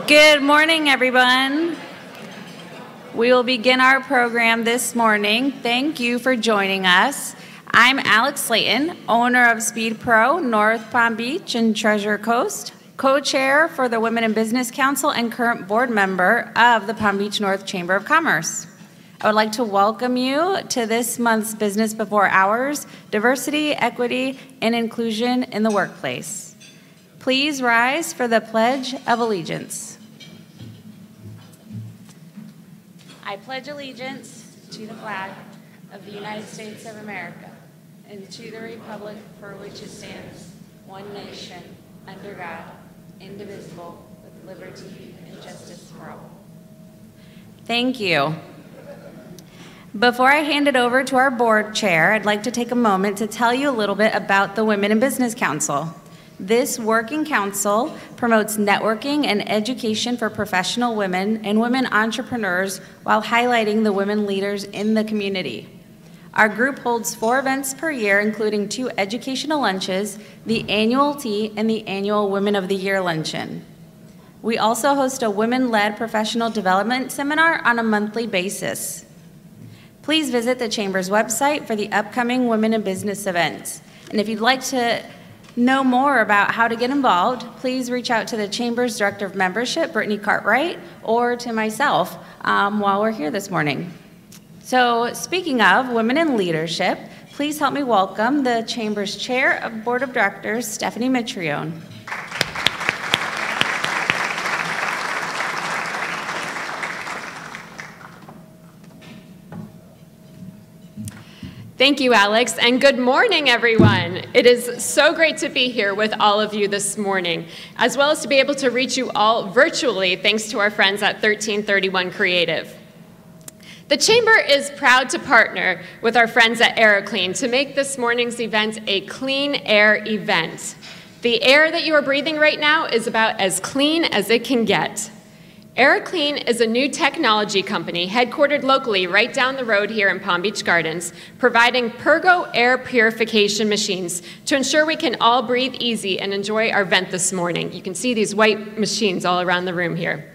Good morning, everyone. We will begin our program this morning. Thank you for joining us. I'm Alex Slayton, owner of Speed Pro, North Palm Beach and Treasure Coast, co-chair for the Women in Business Council and current board member of the Palm Beach North Chamber of Commerce. I would like to welcome you to this month's Business Before Hours, Diversity, Equity, and Inclusion in the Workplace. Please rise for the Pledge of Allegiance. I pledge allegiance to the flag of the United States of America and to the republic for which it stands, one nation, under God, indivisible, with liberty and justice for all. Thank you. Before I hand it over to our board chair, I'd like to take a moment to tell you a little bit about the Women in Business Council. This working council promotes networking and education for professional women and women entrepreneurs while highlighting the women leaders in the community. Our group holds 4 events per year, including 2 educational lunches, the annual tea, and the annual Women of the Year luncheon. We also host a women-led professional development seminar on a monthly basis. Please visit the Chamber's website for the upcoming Women in Business events. And if you'd like to know more about how to get involved, please reach out to the Chamber's Director of Membership, Brittany Cartwright, or to myself while we're here this morning. So speaking of women in leadership, please help me welcome the Chamber's Chair of Board of Directors, Stephanie MITRIONE. Thank you, Alex, and good morning, everyone. It is so great to be here with all of you this morning, as well as to be able to reach you all virtually thanks to our friends at 1331 Kreative. The Chamber is proud to partner with our friends at AeroClean to make this morning's event a clean air event. The air that you are breathing right now is about as clean as it can get. AeroClean is a new technology company headquartered locally right down the road here in Palm Beach Gardens, providing Pergo air purification machines to ensure we can all breathe easy and enjoy our event this morning. You can see these white machines all around the room here.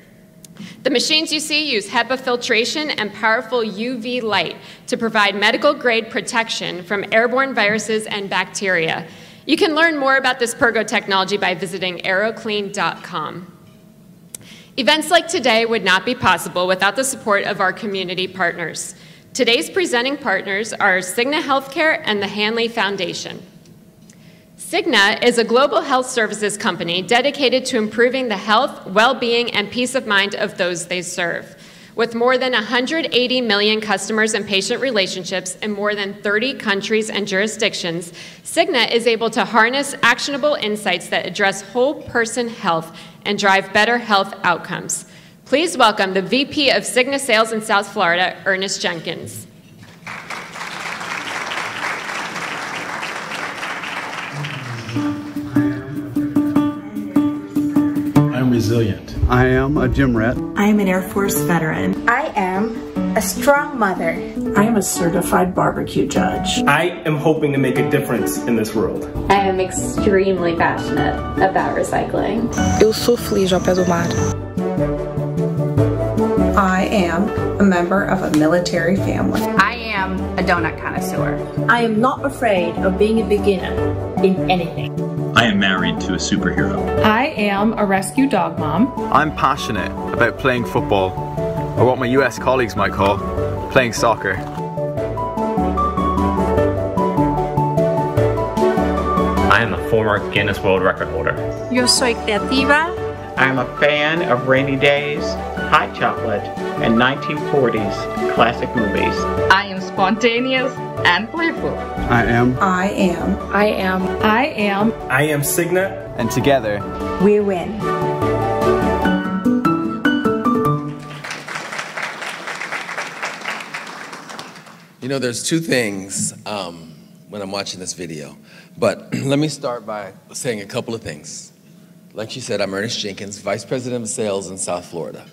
The machines you see use HEPA filtration and powerful UV light to provide medical-grade protection from airborne viruses and bacteria. You can learn more about this Pergo technology by visiting aeroclean.com. Events like today would not be possible without the support of our community partners. Today's presenting partners are Cigna Healthcare and the Hanley Foundation. Cigna is a global health services company dedicated to improving the health, well-being, and peace of mind of those they serve. With more than 180 million customers and patient relationships in more than 30 countries and jurisdictions, Cigna is able to harness actionable insights that address whole person health and drive better health outcomes. Please welcome the VP of Cigna Sales in South Florida, Ernest Jenkins. I'm resilient. I am a gym rat. I am an Air Force veteran. I am a strong mother. I am a certified barbecue judge. I am hoping to make a difference in this world. I am extremely passionate about recycling. Eu sou feliz ao pé do mar. I am a member of a military family. I am a donut connoisseur. I am not afraid of being a beginner in anything. I am married to a superhero. I am a rescue dog mom. I'm passionate about playing football, or what my US colleagues might call playing soccer. I am a former Guinness World Record holder. Yo soy creativa. I am a fan of rainy days, hot chocolate, and 1940s classic movies. I am spontaneous and playful. I am Cigna. And together, we win. You know, there's 2 things when I'm watching this video, but let me start by saying a couple of things. Like she said, I'm Ernest Jenkins, Vice President of Sales in South Florida.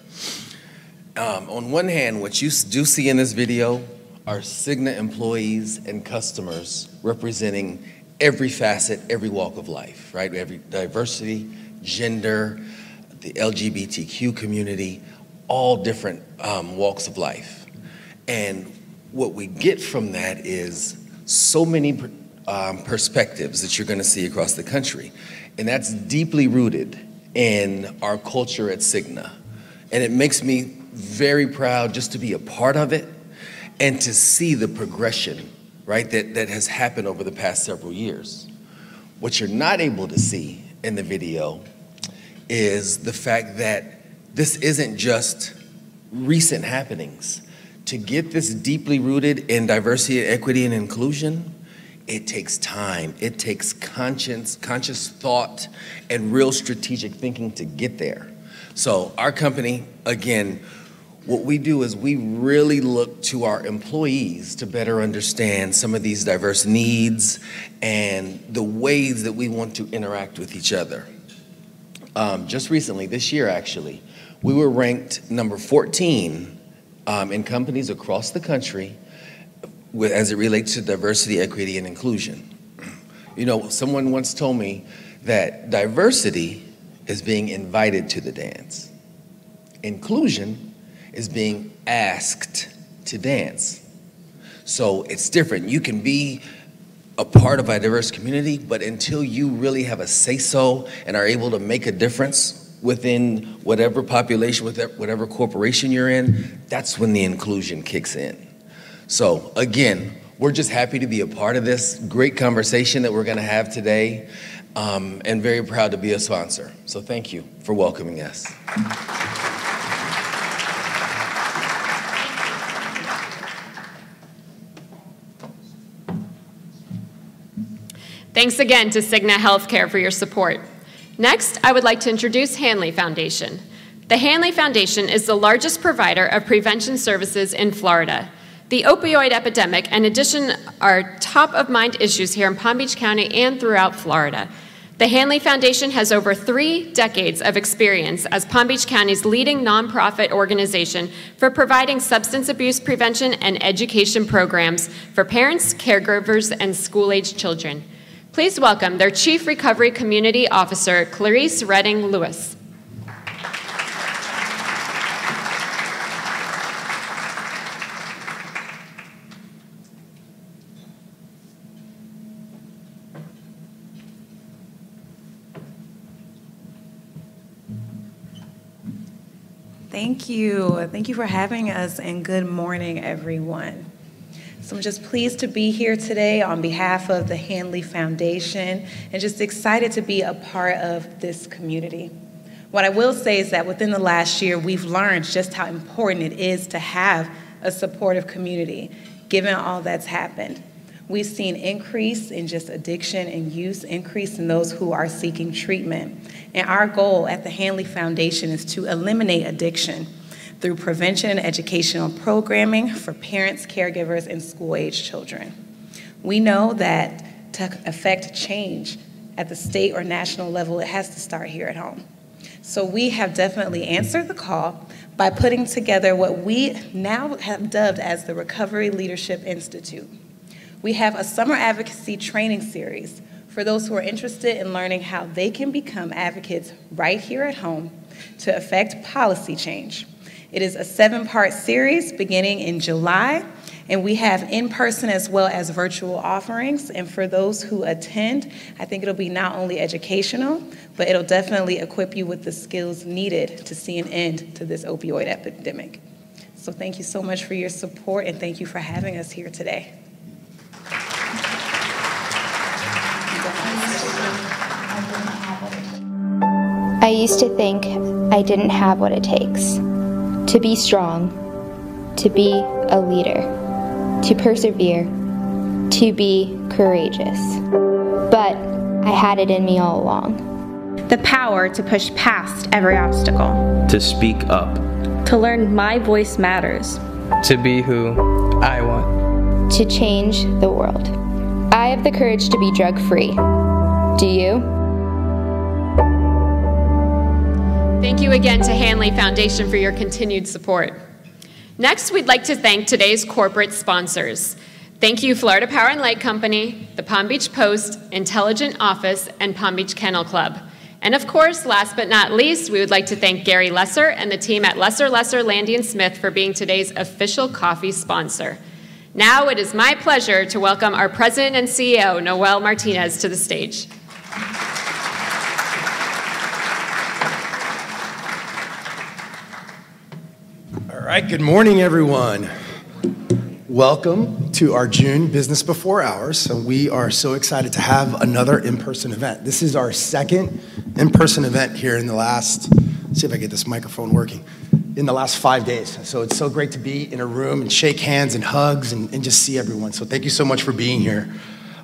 On one hand, what you do see in this video are Cigna employees and customers representing every facet, every walk of life, right? Every diversity, gender, the LGBTQ community, all different walks of life. And what we get from that is so many perspectives that you're going to see across the country. And that's deeply rooted in our culture at Cigna. And it makes me very proud just to be a part of it and to see the progression, right, that has happened over the past several years. What you're not able to see in the video is the fact that this isn't just recent happenings. To get this deeply rooted in diversity, equity, and inclusion, it takes time. It takes conscious thought and real strategic thinking to get there. So our company, again, what we do is we really look to our employees to better understand some of these diverse needs and the ways that we want to interact with each other. Just recently, this year actually, we were ranked number 14 in companies across the country as it relates to diversity, equity, and inclusion. You know, someone once told me that diversity is being invited to the dance. Inclusion is being asked to dance. So it's different. You can be a part of a diverse community, but until you really have a say-so and are able to make a difference within whatever population, whatever corporation you're in, that's when the inclusion kicks in. So again, we're just happy to be a part of this great conversation that we're going to have today, and very proud to be a sponsor. So thank you for welcoming us. Thanks again to Cigna Healthcare for your support. Next, I would like to introduce Hanley Foundation. The Hanley Foundation is the largest provider of prevention services in Florida. The opioid epidemic and addiction are top-of-mind issues here in Palm Beach County and throughout Florida. The Hanley Foundation has over 3 decades of experience as Palm Beach County's leading nonprofit organization for providing substance abuse prevention and education programs for parents, caregivers, and school-aged children. Please welcome their Chief Recovery Community Officer, CLARICE Redding-Lewis. Thank you. Thank you for having us, and good morning, everyone. So I'm just pleased to be here today on behalf of the Hanley Foundation and just excited to be a part of this community. What I will say is that within the last year, we've learned just how important it is to have a supportive community, given all that's happened. We've seen increase in just addiction and use, increase in those who are seeking treatment. And our goal at the Hanley Foundation is to eliminate addiction through prevention and educational programming for parents, caregivers, and school-aged children. We know that to affect change at the state or national level, it has to start here at home. So we have definitely answered the call by putting together what we now have dubbed as the Recovery Leadership Institute. We have a summer advocacy training series for those who are interested in learning how they can become advocates right here at home to affect policy change. It is a 7-part series beginning in July, and we have in-person as well as virtual offerings. And for those who attend, I think it'll be not only educational, but it'll definitely equip you with the skills needed to see an end to this opioid epidemic. So thank you so much for your support, and thank you for having us here today. I used to think I didn't have what it takes to be strong, to be a leader, to persevere, to be courageous. But I had it in me all along. The power to push past every obstacle. To speak up. To learn my voice matters. To be who I want. To change the world. I have the courage to be drug-free. Do you? Thank you again to Hanley Foundation for your continued support. Next, we'd like to thank today's corporate sponsors. Thank you, Florida Power and Light Company, the Palm Beach Post, Intelligent Office, and Palm Beach Kennel Club. And of course, last but not least, we would like to thank Gary Lesser and the team at Lesser, Landy & Smith for being today's official coffee sponsor. Now it is my pleasure to welcome our President and CEO, Noel Martinez, to the stage. All right, good morning, everyone. Welcome to our June Business Before Hours. And we are so excited to have another in-person event. This is our second in-person event here in the last, let's see if I get this microphone working, in the last 5 days. So it's so great to be in a room and shake hands and hugs and just see everyone. So thank you so much for being here.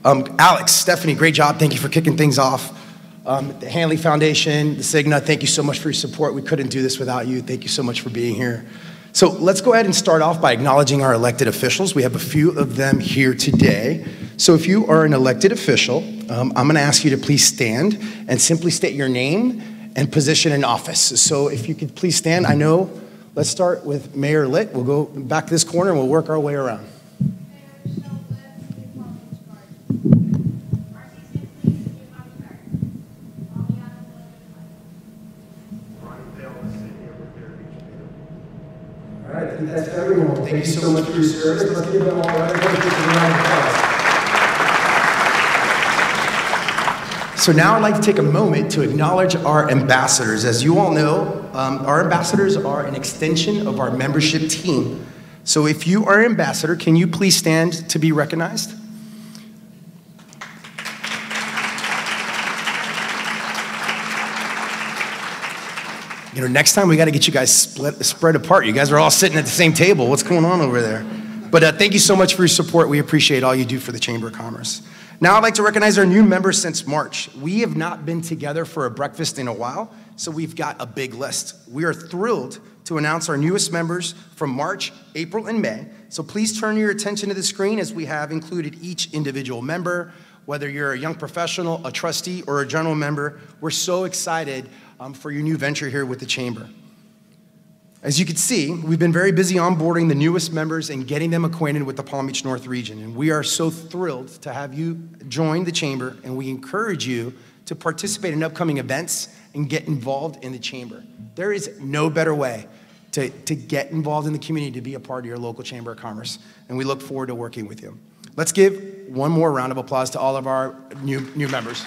Alex, Stephanie, great job. Thank you for kicking things off. The Hanley Foundation, the Cigna, thank you so much for your support. We couldn't do this without you. Thank you so much for being here. So let's go ahead and start off by acknowledging our elected officials. We have a few of them here today. So if you are an elected official, I'm going to ask you to please stand and simply state your name and position in office. So if you could please stand. I know, let's start with Mayor Litt. We'll go back to this corner and we'll work our way around. All right, I think that's everyone. Thank you so much for your service. Let's give them all a round of applause. So now I'd like to take a moment to acknowledge our ambassadors. As you all know, our ambassadors are an extension of our membership team. So if you are an ambassador, can you please stand to be recognized? You know, next time we got to get you guys spread apart. You guys are all sitting at the same table. What's going on over there? But thank you so much for your support. We appreciate all you do for the Chamber of Commerce. Now I'd like to recognize our new members since March. We have not been together for a breakfast in a while, so we've got a big list. We are thrilled to announce our newest members from March, April, and May. So please turn your attention to the screen as we have included each individual member. Whether you're a young professional, a trustee, or a general member, we're so excited for your new venture here with the Chamber. As you can see, we've been very busy onboarding the newest members and getting them acquainted with the Palm Beach North region. And we are so thrilled to have you join the Chamber, and we encourage you to participate in upcoming events and get involved in the Chamber. There is no better way to get involved in the community, to be a part of your local Chamber of Commerce. And we look forward to working with you. Let's give one more round of applause to all of our new members.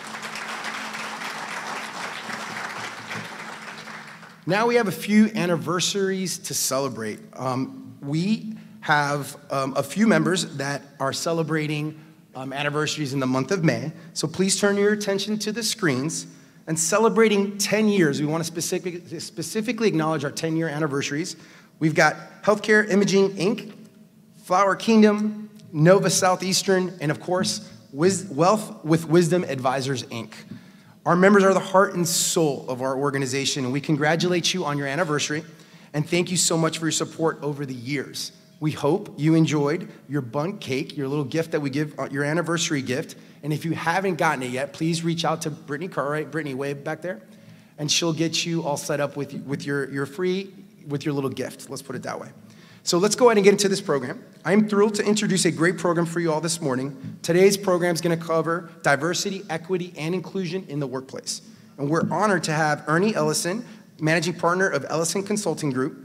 Now we have a few anniversaries to celebrate. We have a few members that are celebrating anniversaries in the month of May. So please turn your attention to the screens. And celebrating 10 years, we want to specifically acknowledge our 10-year anniversaries. We've got Healthcare Imaging, Inc., Flower Kingdom, Nova Southeastern, and of course, Wealth with Wisdom Advisors, Inc. Our members are the heart and soul of our organization, and we congratulate you on your anniversary, and thank you so much for your support over the years. We hope you enjoyed your bundt cake, your little gift that we give, your anniversary gift, and if you haven't gotten it yet, please reach out to Brittany Cartwright, Brittany wave back there, and she'll get you all set up with your little gift, let's put it that way. So let's go ahead and get into this program. I'm thrilled to introduce a great program for you all this morning. Today's program is going to cover diversity, equity, and inclusion in the workplace. And we're honored to have Ernie Ellison, managing partner of Ellison Consulting Group,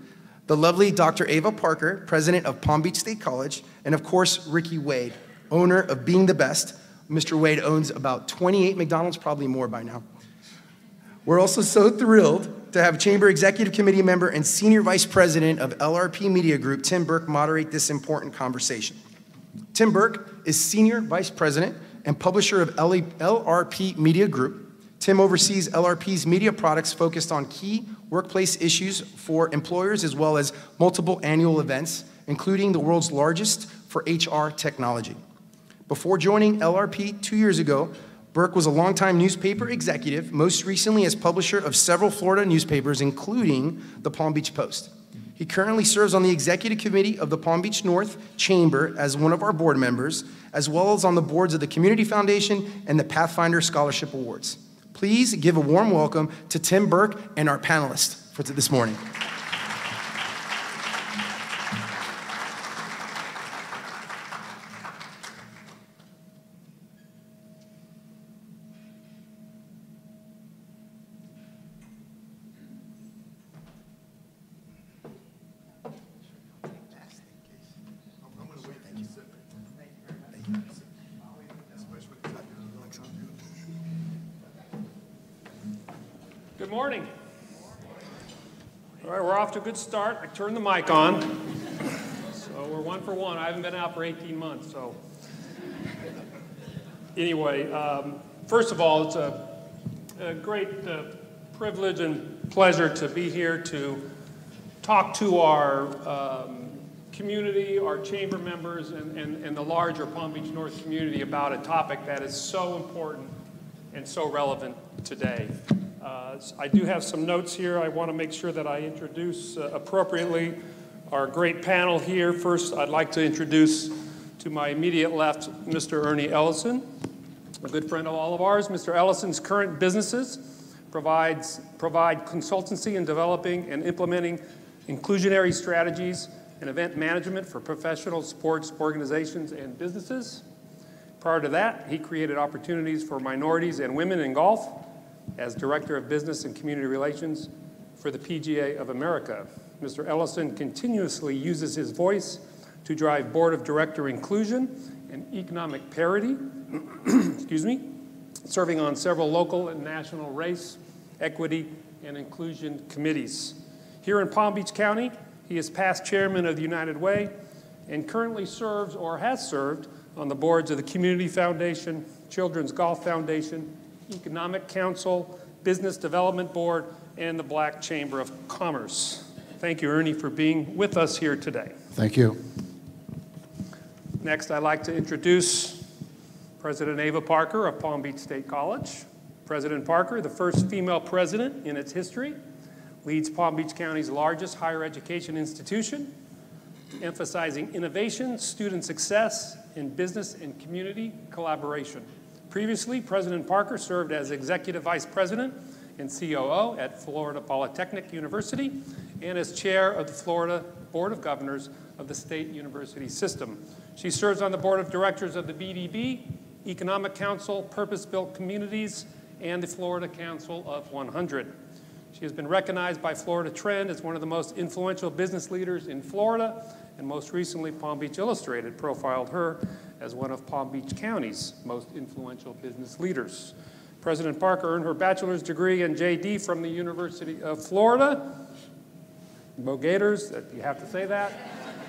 the lovely Dr. Ava Parker, president of Palm Beach State College, and of course, Ricky Wade, owner of Being the Best. Mr. Wade owns about 28 McDonald's, probably more by now. We're also so thrilled to have Chamber Executive Committee member and Senior Vice President of LRP Media Group, Tim Burke, moderate this important conversation. Tim Burke is Senior Vice President and publisher of LRP Media Group. Tim oversees LRP's media products focused on key workplace issues for employers, as well as multiple annual events, including the world's largest for HR technology. Before joining LRP 2 years ago, Burke was a longtime newspaper executive, most recently as publisher of several Florida newspapers, including the Palm Beach Post. He currently serves on the executive committee of the Palm Beach North Chamber as one of our board members, as well as on the boards of the Community Foundation and the Pathfinder Scholarship Awards. Please give a warm welcome to Tim Burke and our panelists for this morning. morning. All right, we're off to a good start. I turned the mic on. So we're 1 for 1. I haven't been out for 18 months, so. Anyway, first of all, it's a great privilege and pleasure to be here to talk to our community, our chamber members, and the larger Palm Beach North community about a topic that is so important and so relevant today. I do have some notes here. I want to make sure that I introduce appropriately our great panel here. First, I'd like to introduce to my immediate left, Mr. Ernie Ellison, a good friend of all of ours. Mr. Ellison's current businesses provide consultancy in developing and implementing inclusionary strategies and event management for professional sports organizations and businesses. Prior to that, he created opportunities for minorities and women in golf as Director of Business and Community Relations for the PGA of America. Mr. Ellison continuously uses his voice to drive board of director inclusion and economic parity, excuse me, serving on several local and national race, equity, and inclusion committees. Here in Palm Beach County, he is past chairman of the United Way and currently serves or has served on the boards of the Community Foundation, Children's Golf Foundation, Economic Council, Business Development Board, and the Black Chamber of Commerce. Thank you, Ernie, for being with us here today. Thank you. Next, I'd like to introduce President Ava Parker of Palm Beach State College. President Parker, the first female president in its history, leads Palm Beach County's largest higher education institution, emphasizing innovation, student success, and business and community collaboration. Previously, President Parker served as Executive Vice President and COO at Florida Polytechnic University and as Chair of the Florida Board of Governors of the State University System. She serves on the Board of Directors of the BDB, Economic Council, Purpose-Built Communities, and the Florida Council of 100. She has been recognized by Florida Trend as one of the most influential business leaders in Florida, and most recently, Palm Beach Illustrated profiled her as one of Palm Beach County's most influential business leaders. President Parker earned her bachelor's degree and JD from the University of Florida. Go Gators, you have to say that.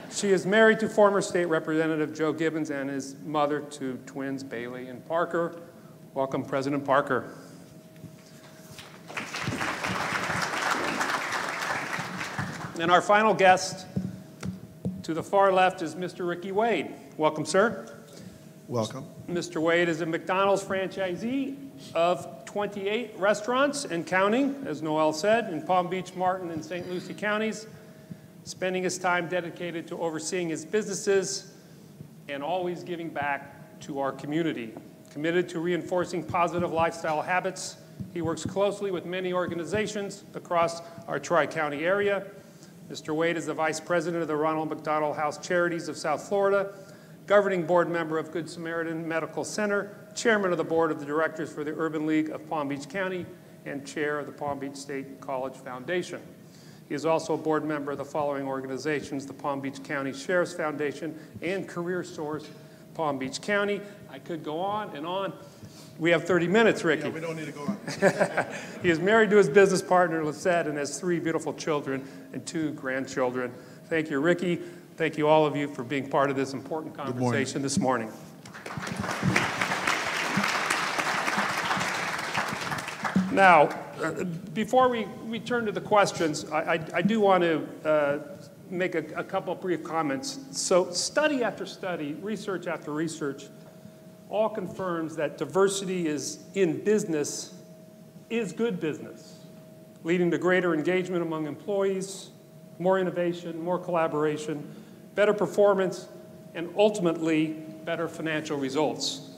She is married to former State Representative Joe Gibbons and is mother to twins Bailey and Parker. Welcome, President Parker. And our final guest to the far left is Mr. Ricky Wade. Welcome, sir. Welcome. Mr. Wade is a McDonald's franchisee of 28 restaurants and counting, as Noel said, in Palm Beach, Martin, and St. Lucie counties, spending his time dedicated to overseeing his businesses and always giving back to our community. Committed to reinforcing positive lifestyle habits, he works closely with many organizations across our Tri-County area. Mr. Wade is the Vice President of the Ronald McDonald House Charities of South Florida, Governing Board Member of Good Samaritan Medical Center, Chairman of the Board of the Directors for the Urban League of Palm Beach County, and Chair of the Palm Beach State College Foundation. He is also a board member of the following organizations: the Palm Beach County Sheriff's Foundation and Career Source Palm Beach County. I could go on and on. We have 30 minutes, Ricky. Yeah, we don't need to go on. He is married to his business partner, Lisette, and has 3 beautiful children and 2 grandchildren. Thank you, Ricky. Thank you, all of you, for being part of this important conversation this morning. Now, before we turn to the questions, I do want to make a couple brief comments. So study after study, research after research, all confirms that diversity in business is good business, leading to greater engagement among employees, more innovation, more collaboration, better performance, and ultimately better financial results.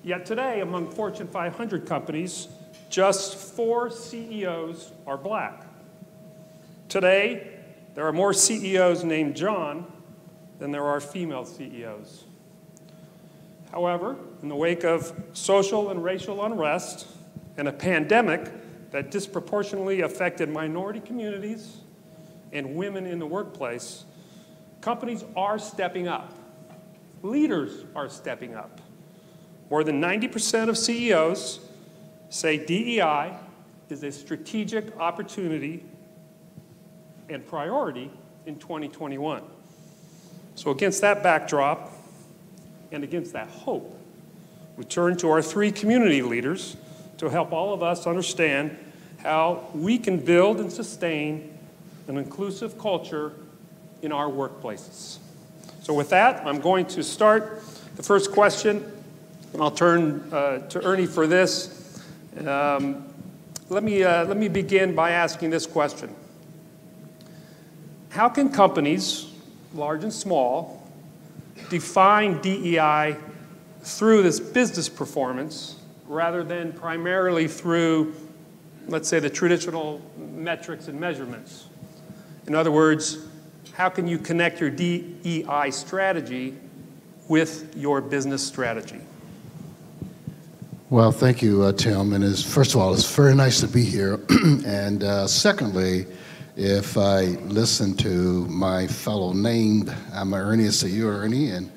Yet today, among Fortune 500 companies, just 4 CEOs are black. Today, there are more CEOs named John than there are female CEOs. However, in the wake of social and racial unrest and a pandemic that disproportionately affected minority communities and women in the workplace, companies are stepping up. Leaders are stepping up. More than 90% of CEOs say DEI is a strategic opportunity and priority in 2021. So against that backdrop and against that hope, we turn to our three community leaders to help all of us understand how we can build and sustain an inclusive culture in our workplaces. So with that, I'm going to start the first question, and I'll turn to Ernie for this. Let me begin by asking this question. How can companies, large and small, define DEI through this business performance rather than primarily through, let's say, the traditional metrics and measurements? In other words, how can you connect your DEI strategy with your business strategy? Well, thank you, Tim. And first of all, it's very nice to be here. And secondly, if I listen to my fellow named, I'm Ernie, so you're Ernie, and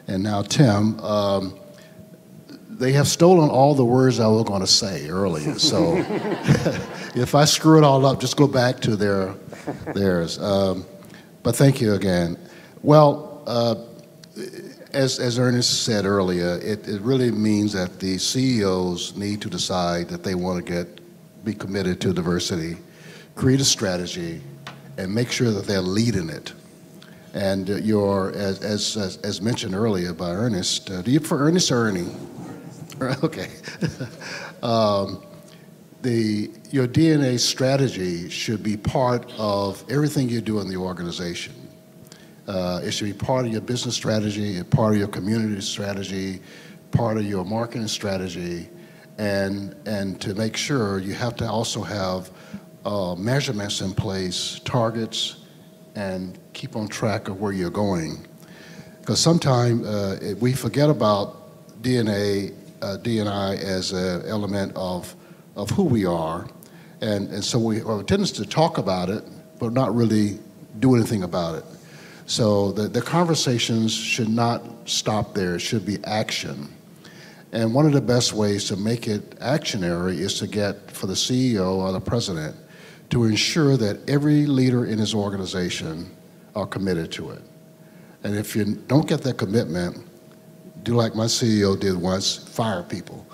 now Tim, they have stolen all the words I was going to say earlier. So if I screw it all up, just go back to theirs. But thank you again. Well, as Ernest said earlier, it really means that the CEOs need to decide that they want to be committed to diversity, create a strategy, and make sure that they're leading it. And as mentioned earlier by Ernest, do you prefer Ernest or Ernie? Okay. Your DNA strategy should be part of everything you do in the organization. It should be part of your business strategy, part of your community strategy, part of your marketing strategy, and to make sure you have to also have measurements in place, targets, and keep on track of where you're going. Because sometimes we forget about D&I as an element of who we are, and so we have a tendency to talk about it, but not really do anything about it. So the conversations should not stop there. It should be action. And one of the best ways to make it actionary is to get, for the CEO or the president, to ensure that every leader in his organization are committed to it. And if you don't get that commitment, do like my CEO did once, fire people.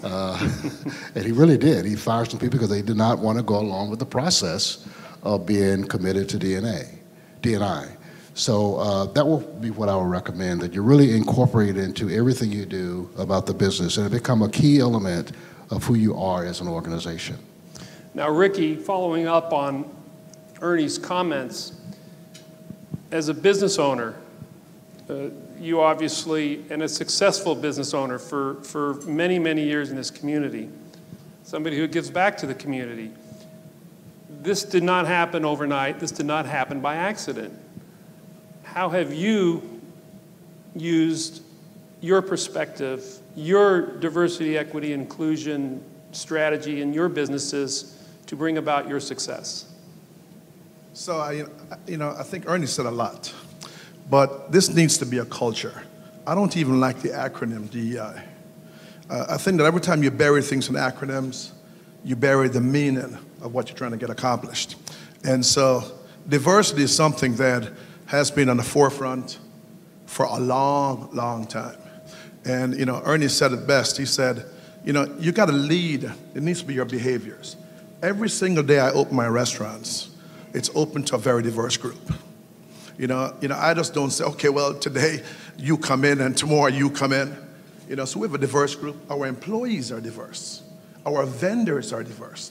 And he really did. He fired some people because they did not want to go along with the process of being committed to D&I. So that will be what I would recommend, that you really incorporate it into everything you do about the business and it become a key element of who you are as an organization. Now, Ricky, following up on Ernie's comments, as a business owner, you obviously, and a successful business owner for many, many years in this community, somebody who gives back to the community. This did not happen overnight. This did not happen by accident. How have you used your perspective, your diversity, equity, inclusion strategy in your businesses to bring about your success? So, I think Ernie said a lot, but this needs to be a culture. I don't even like the acronym DEI. I think that every time you bury things in acronyms, you bury the meaning of what you're trying to get accomplished. And so diversity is something that has been on the forefront for a long, long time. And, Ernie said it best. He said, you got to lead. It needs to be your behaviors. Every single day I open my restaurants, it's open to a very diverse group. I just don't say, okay, well, today you come in and tomorrow you come in. So we have a diverse group. Our employees are diverse. Our vendors are diverse.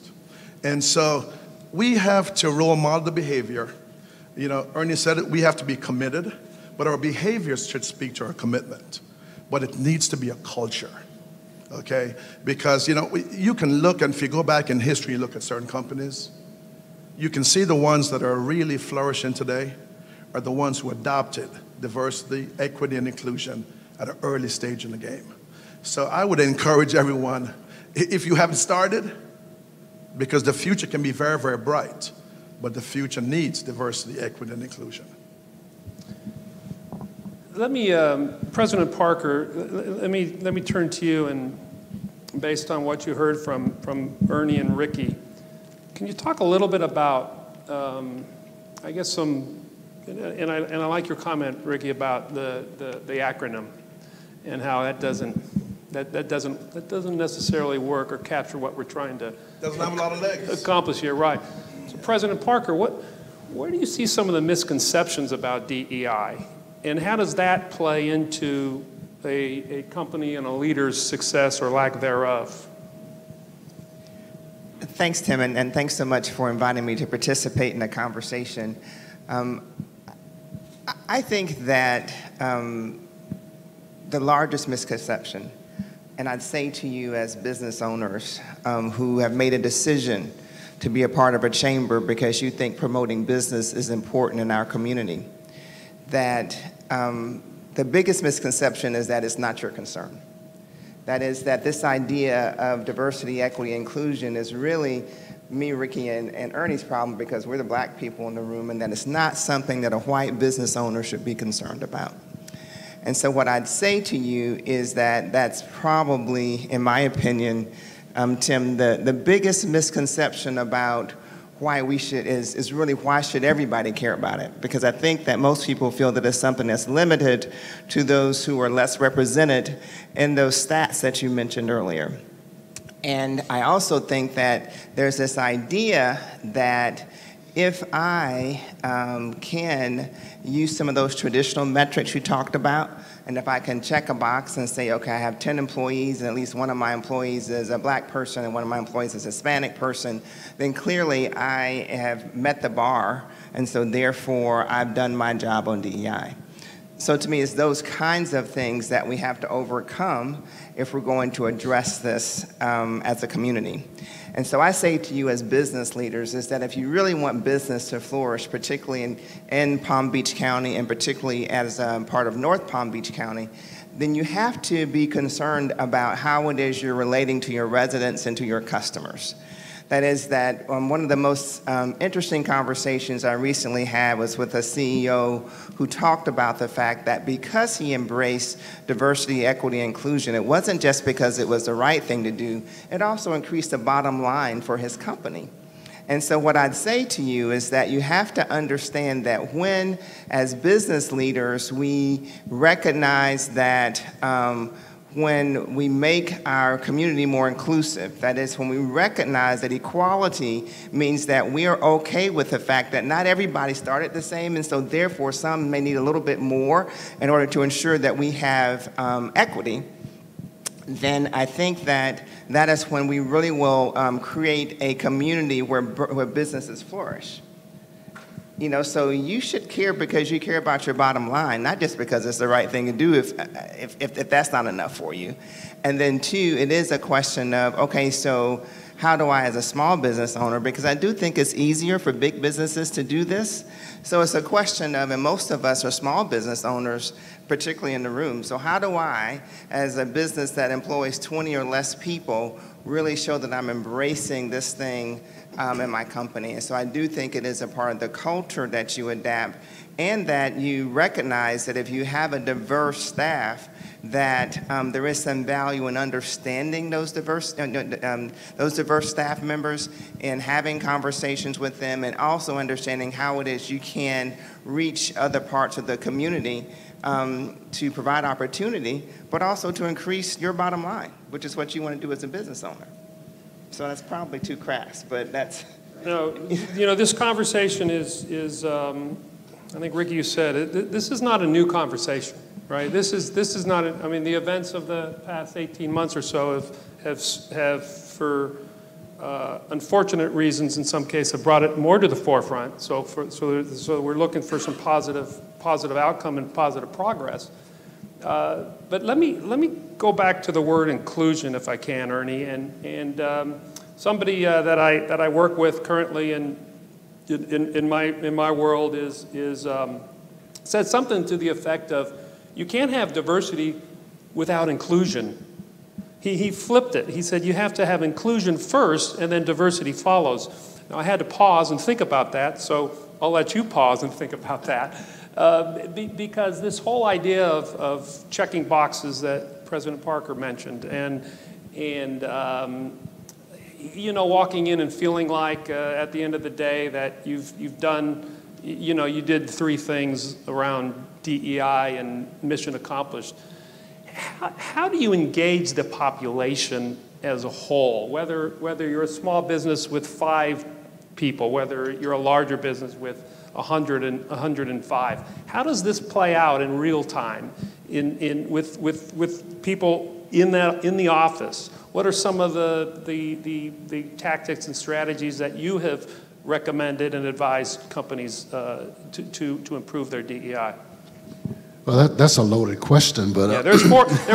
And so we have to role model the behavior. Ernie said it, we have to be committed, but our behaviors should speak to our commitment. But it needs to be a culture, okay? Because, you can look, and if you go back in history, you look at certain companies, you can see the ones that are really flourishing today are the ones who adopted diversity, equity, and inclusion at an early stage in the game. So I would encourage everyone, if you haven't started, because the future can be very, very bright, but the future needs diversity, equity, and inclusion. Let me, President Parker, let me turn to you, and based on what you heard from Ernie and Ricky, can you talk a little bit about, I guess and I like your comment, Ricky, about the acronym and how that doesn't necessarily work or capture what we're trying to doesn't have a lot of legs. Accomplish here, right? So President Parker, where do you see some of the misconceptions about DEI, and how does that play into a company and a leader's success or lack thereof? Thanks, Tim, and thanks so much for inviting me to participate in the conversation. I think that the largest misconception, and I'd say to you as business owners who have made a decision to be a part of a chamber because you think promoting business is important in our community, that the biggest misconception is that it's not your concern. That is that this idea of diversity, equity, inclusion is really me, Ricky, and Ernie's problem because we're the black people in the room, and that it's not something that a white business owner should be concerned about. And so what I'd say to you is that that's probably, in my opinion, Tim, the biggest misconception about why we should is really why should everybody care about it? Because I think that most people feel that it's something that's limited to those who are less represented in those stats that you mentioned earlier. And I also think that there's this idea that if I can use some of those traditional metrics you talked about, and if I can check a box and say, okay, I have 10 employees and at least one of my employees is a black person and one of my employees is a Hispanic person, then clearly I have met the bar, and so therefore I've done my job on DEI. So to me, it's those kinds of things that we have to overcome if we're going to address this as a community. And so I say to you as business leaders is that if you really want business to flourish, particularly in Palm Beach County and particularly as part of North Palm Beach County, then you have to be concerned about how it is you're relating to your residents and to your customers. That is that one of the most interesting conversations I recently had was with a CEO who talked about the fact that because he embraced diversity, equity, and inclusion, it wasn't just because it was the right thing to do, it also increased the bottom line for his company. And so what I'd say to you is that you have to understand that when, as business leaders, we recognize that when we make our community more inclusive, that is, when we recognize that equality means that we are okay with the fact that not everybody started the same, and so therefore some may need a little bit more in order to ensure that we have equity, then I think that that is when we really will create a community where businesses flourish. You know, so you should care because you care about your bottom line, not just because it's the right thing to do if that's not enough for you. And then two, it is a question of, okay, so how do I as a small business owner, because I do think it's easier for big businesses to do this. So it's a question of, and most of us are small business owners, particularly in the room. So how do I, as a business that employs 20 or less people, really show that I'm embracing this thing in my company? And so I do think it is a part of the culture that you adapt, and that you recognize that if you have a diverse staff, that there is some value in understanding those diverse staff members and having conversations with them, and also understanding how it is you can reach other parts of the community to provide opportunity, but also to increase your bottom line, which is what you want to do as a business owner. So that's probably too crass, but that's... No, you know, this conversation is I think Ricky, you said it, this is not a new conversation, right? This is not, I mean, the events of the past 18 months or so have for unfortunate reasons in some cases, have brought it more to the forefront. So we're looking for some positive outcome and positive progress. But let me go back to the word inclusion, if I can, Ernie, and somebody that I work with currently in my world said something to the effect of, you can't have diversity without inclusion. He flipped it. He said you have to have inclusion first and then diversity follows. Now I had to pause and think about that, so I'll let you pause and think about that. Because this whole idea of checking boxes that President Parker mentioned, and you know, walking in and feeling like at the end of the day that you've done, you know, you did 3 things around DEI and mission accomplished. How do you engage the population as a whole, whether you're a small business with 5 people, whether you're a larger business with 100 and 105? How does this play out in real time with people in the office? What are some of the tactics and strategies that you have recommended and advised companies to improve their DEI? Well, that's a loaded question, but yeah, there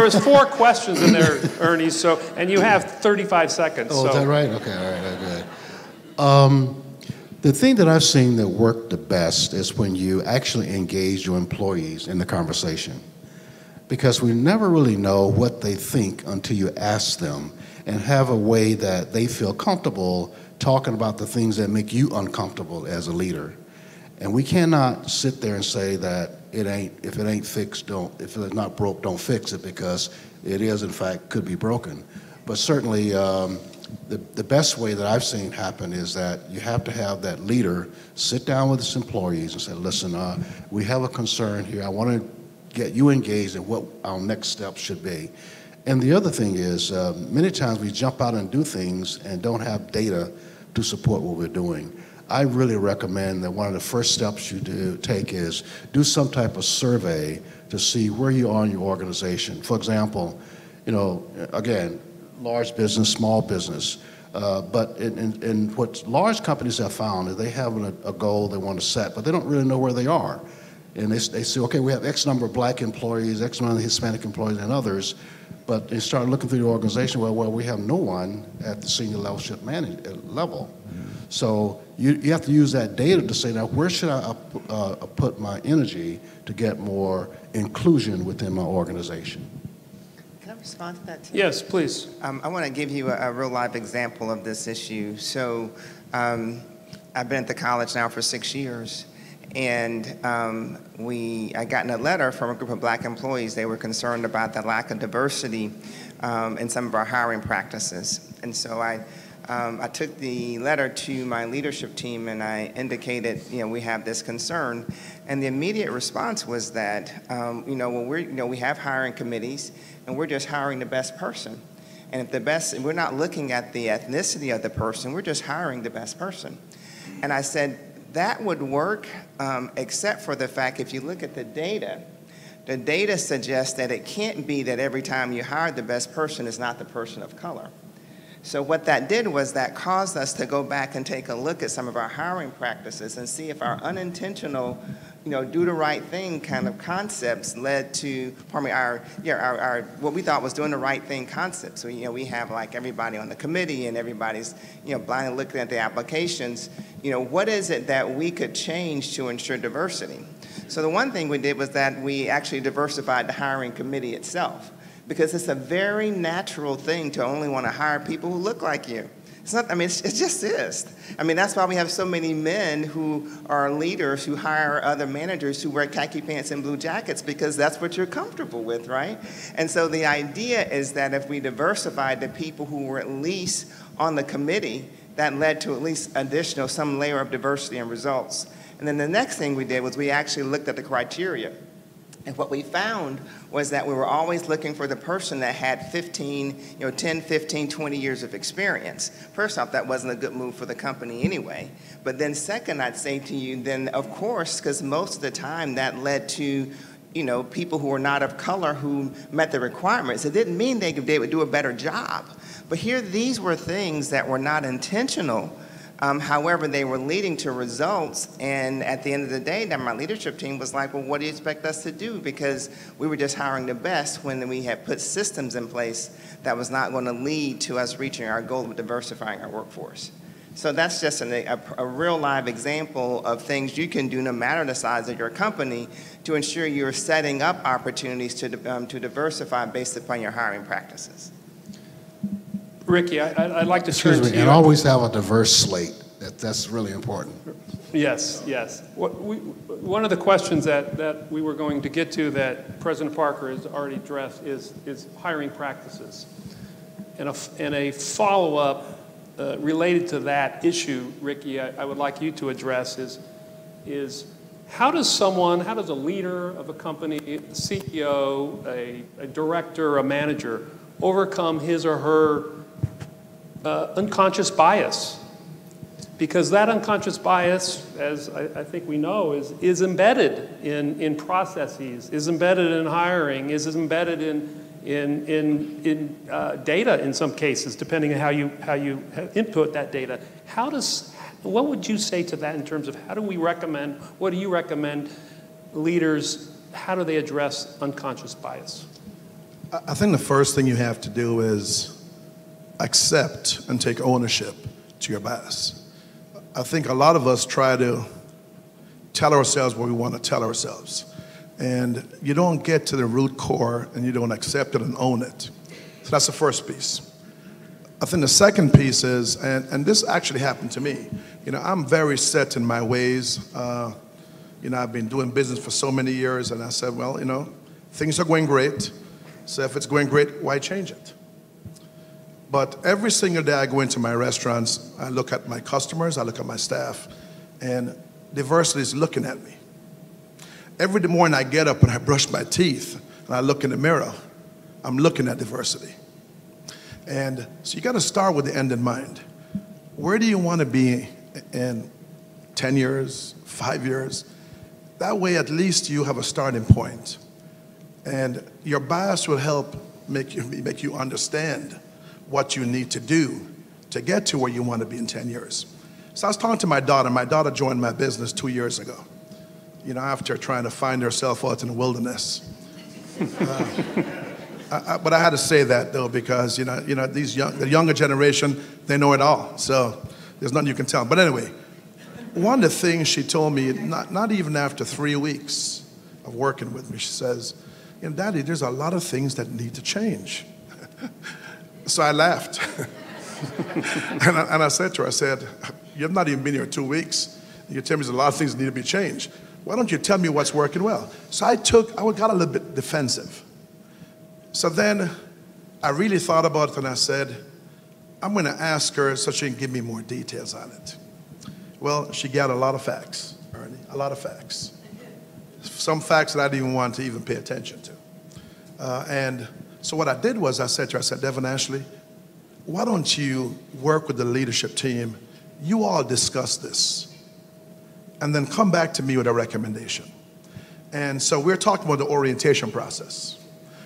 was 4 questions in there, Ernie. So, and you have 35 seconds. Oh, so. is that right? Okay, all right, good. The thing that I've seen that worked the best is when you actually engage your employees in the conversation, because we never really know what they think until you ask them, and have a way that they feel comfortable talking about the things that make you uncomfortable as a leader. And we cannot sit there and say that if it ain't fixed, if it's not broke, don't fix it, because it is, in fact, could be broken. But certainly, the best way that I've seen happen is that you have to have that leader sit down with his employees and say, listen, we have a concern here. I want to get you engaged in what our next steps should be. And the other thing is, many times we jump out and do things and don't have data to support what we're doing. I really recommend that one of the first steps you take is do some type of survey to see where you are in your organization. For example, you know, again, large business, small business. But in what large companies have found is they have a goal they want to set, but they don't really know where they are. And they say, okay, we have X number of black employees, X number of Hispanic employees, and others. But they start looking through the organization, well, we have no one at the senior level. So you have to use that data to say, now, where should I put my energy to get more inclusion within my organization? Can I respond to that too? Yes, please. I want to give you a real life example of this issue. So I've been at the college now for 6 years. And I got a letter from a group of black employees. They were concerned about the lack of diversity in some of our hiring practices. And so I took the letter to my leadership team and I indicated, you know, we have this concern. And the immediate response was that, you know, we have hiring committees and we're just hiring the best person. And if we're not looking at the ethnicity of the person, we're just hiring the best person. And I said, that would work, except for the fact if you look at the data suggests that it can't be that every time you hire the best person is not the person of color. So what that did was that caused us to go back and take a look at some of our hiring practices and see if our unintentional, you know, do the right thing kind of concepts led to, our what we thought was doing the right thing concepts. So, you know, we have like everybody on the committee and everybody's, you know, blindly looking at the applications. You know, what is it that we could change to ensure diversity? So the one thing we did was that we actually diversified the hiring committee itself, because it's a very natural thing to only want to hire people who look like you. It's not, I mean, it just is. I mean, that's why we have so many men who are leaders who hire other managers who wear khaki pants and blue jackets, because that's what you're comfortable with, right? And so the idea is that if we diversified the people who were at least on the committee, that led to at least additional, some layer of diversity and results. And then the next thing we did was we actually looked at the criteria. And what we found was that we were always looking for the person that had 10, 15, 20 years of experience. First off, that wasn't a good move for the company anyway. But then second, I'd say to you, then of course, because most of the time that led to, you know, people who were not of color who met the requirements. It didn't mean they would do a better job. But here, these were things that were not intentional. However, they were leading to results, and at the end of the day, then my leadership team was like, well, what do you expect us to do? Because we were just hiring the best when we had put systems in place that was not going to lead to us reaching our goal of diversifying our workforce. So that's just a real live example of things you can do no matter the size of your company to ensure you're setting up opportunities to diversify based upon your hiring practices. Ricky, I'd like to turn to you. And always have a diverse slate. That's really important. Yes, yes. One of the questions that we were going to get to that President Parker has already addressed is hiring practices. And a follow-up related to that issue, Ricky, I would like you to address is how does a leader of a company, a CEO, a director, a manager, overcome his or her unconscious bias? Because that unconscious bias, as I think we know, is embedded in processes, is embedded in hiring, is embedded in data in some cases, depending on how you input that data. What would you say to that in terms of what do you recommend leaders, how do they address unconscious bias? I think the first thing you have to do is accept and take ownership to your bias. I think a lot of us try to tell ourselves what we want to tell ourselves. And you don't get to the root core and you don't accept it and own it. So that's the first piece. I think the second piece is, and this actually happened to me, I'm very set in my ways. I've been doing business for so many years, and I said, well, things are going great. So if it's going great, why change it? But every single day I go into my restaurants, I look at my customers, I look at my staff, and diversity is looking at me. Every morning I get up and I brush my teeth, and I look in the mirror, I'm looking at diversity. And so you got to start with the end in mind. Where do you want to be in 10 years, 5 years? That way at least you have a starting point. And your bias will help make you understand what you need to do to get to where you want to be in 10 years. So I was talking to my daughter. My daughter joined my business 2 years ago, after trying to find herself out in the wilderness. But I had to say that, though, because, the younger generation, they know it all. So there's nothing you can tell. But anyway, one of the things she told me, not even after 3 weeks of working with me, she says, Daddy, there's a lot of things that need to change. So I laughed. and I said to her, I said, you've not even been here 2 weeks. You tell me there's a lot of things that need to be changed. Why don't you tell me what's working well? So I got a little bit defensive. So then I really thought about it, and I said, I'm going to ask her so she can give me more details on it. Well, she got a lot of facts, Ernie, a lot of facts. Some facts that I didn't even want to even pay attention to. And so what I did was I said to her, Devin Ashley, why don't you work with the leadership team? You all discuss this. And then come back to me with a recommendation. And so we're talking about the orientation process,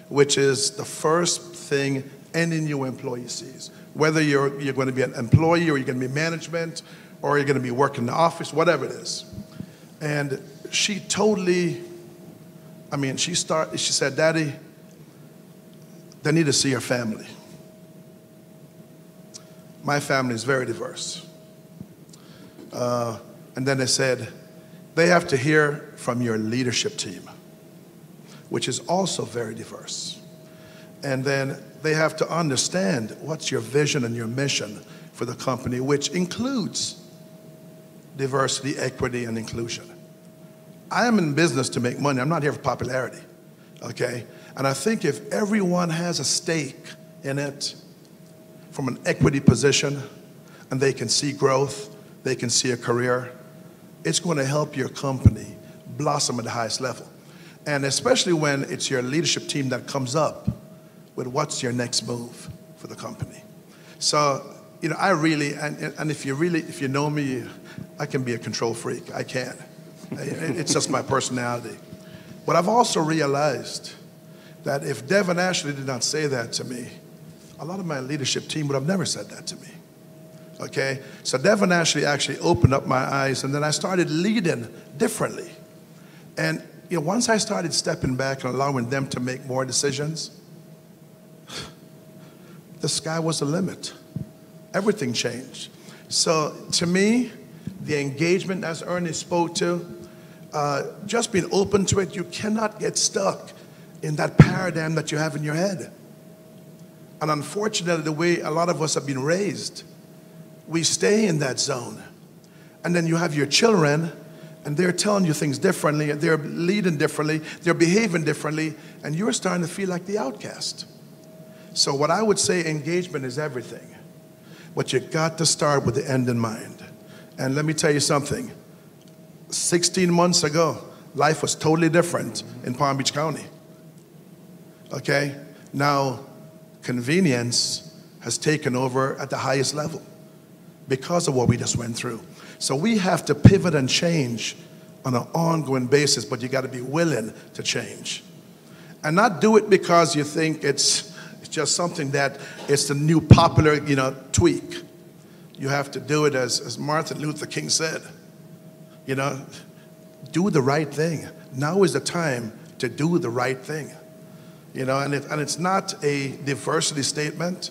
which is the first thing any new employee sees. Whether you're going to be an employee or you're going to be management or you're going to be working in the office, whatever it is. And she totally, she said, Daddy, they need to see your family. My family is very diverse. And then they said, they have to hear from your leadership team, which is also very diverse. And then they have to understand what's your vision and your mission for the company, which includes diversity, equity, and inclusion. I am in business to make money. I'm not here for popularity, okay? And I think if everyone has a stake in it from an equity position and they can see growth, they can see a career, it's going to help your company blossom at the highest level. And especially when it's your leadership team that comes up with what's your next move for the company. So, I really, and if you know me, I can be a control freak. I can. It's just my personality. But I've also realized that if Devin Ashley did not say that to me, a lot of my leadership team would have never said that to me. Okay? So Devin Ashley actually opened up my eyes, and then I started leading differently. And once I started stepping back and allowing them to make more decisions, the sky was the limit. Everything changed. So to me, the engagement, as Ernie spoke to, just being open to it, you cannot get stuck in that paradigm that you have in your head. And unfortunately, the way a lot of us have been raised, we stay in that zone. And then you have your children, and they're telling you things differently, and they're leading differently, they're behaving differently, and you're starting to feel like the outcast. So what I would say, engagement is everything. but you got to start with the end in mind. And let me tell you something. 16 months ago, life was totally different in Palm Beach County. Okay? Now, convenience has taken over at the highest level because of what we just went through. So we have to pivot and change on an ongoing basis, but you got to be willing to change. And not do it because you think it's just something that it's the new popular, tweak. You have to do it as Martin Luther King said, do the right thing. Now is the time to do the right thing. And it's not a diversity statement,